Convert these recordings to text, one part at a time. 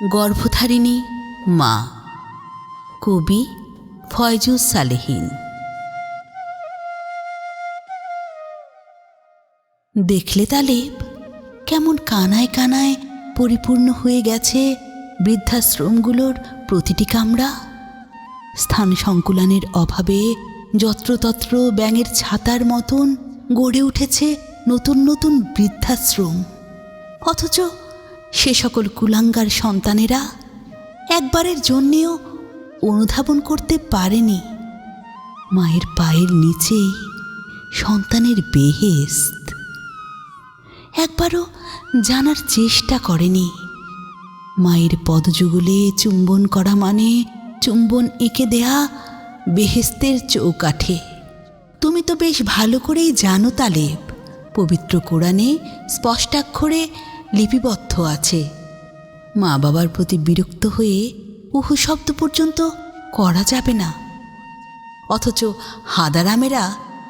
গর্ভধারিণী মা, কবি ফয়জুস সালেহীন। দেখলে তালেব, কেমন কানায় কানায় পরিপূর্ণ হয়ে গেছে বৃদ্ধাশ্রমগুলোর প্রতিটি কামরা। স্থান সংকুলানের অভাবে যত্রতত্র ব্যাঙের ছাতার মতন গড়ে উঠেছে নতুন নতুন বৃদ্ধাশ্রম। অথচ সে সকল কুলাঙ্গার সন্তানেরা একবারের জন্যেও অনুধাবন করতে পারেনি মায়ের পায়ের নিচেই সন্তানের বেহেশত। একবারও জানার চেষ্টা করেনি মায়ের পদযুগলে চুম্বন করা মানে চুম্বন এঁকে দেয়া বেহেশতের চৌকাঠে। তুমি তো বেশ ভালো করেই জানো তালেব, পবিত্র কোরআনে স্পষ্টাক্ষরে লিপিবদ্ধ আছে, মা বাবার প্রতি বিরক্ত হয়ে উহু শব্দ পর্যন্ত করা যাবে না। অথচ হাদারামেরা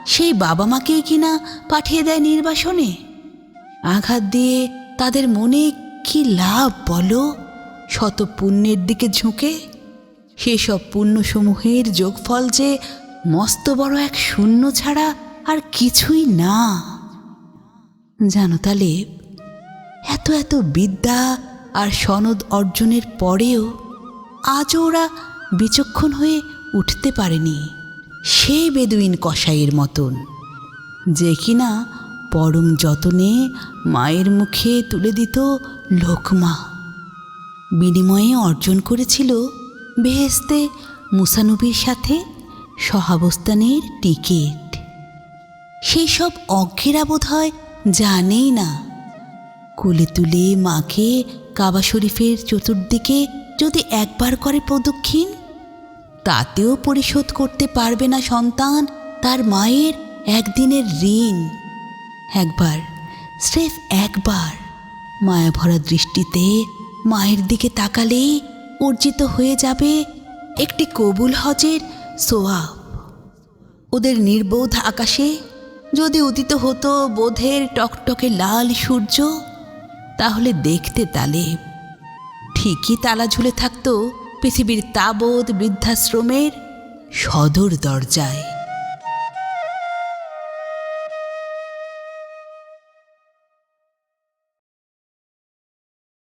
সেই বাবা মাকেই কিনা পাঠিয়ে দেয় নির্বাসনে। আঘাত দিয়ে তাদের মনে কি লাভ বলো, শত পুণ্যের দিকে ঝুঁকে? সেসব পুণ্যসমূহের যোগফল যে মস্ত বড় এক শূন্য ছাড়া আর কিছুই না। জানো তালেব, এত এত বিদ্যা আর সনদ অর্জনের পরেও আজও ওরা বিচক্ষণ হয়ে উঠতে পারেনি সেই বেদুইন কসাইয়ের মতন, যে কিনা পরম যতনে মায়ের মুখে তুলে দিত লোকমা, বিনিময়ে অর্জন করেছিল বেহেশতে মুসানবীর সাথে সহাবস্থানের টিকিট। সেই সব অজ্ঞেরা বোধ হয় জানেই না কোলে তুলে মাকে কাবা শরীফের চতুর্দিকে যদি একবার করে প্রদক্ষিণ, তাতেও পরিশোধ করতে পারবে না সন্তান তার মায়ের একদিনের ঋণ। একবার, স্রেফ একবার মায়াভরা দৃষ্টিতে মায়ের দিকে তাকালেই অর্জিত হয়ে যাবে একটি কবুল হজের সোয়াব। ওদের নির্বোধ আকাশে যদি উদিত হতো বোধের টকটকে লাল সূর্য, তাহলে দেখতে তালেব ঠিকই তালা ঝুলে থাকতো পৃথিবীর তাবৎ বৃদ্ধাশ্রমের সদর দরজায়।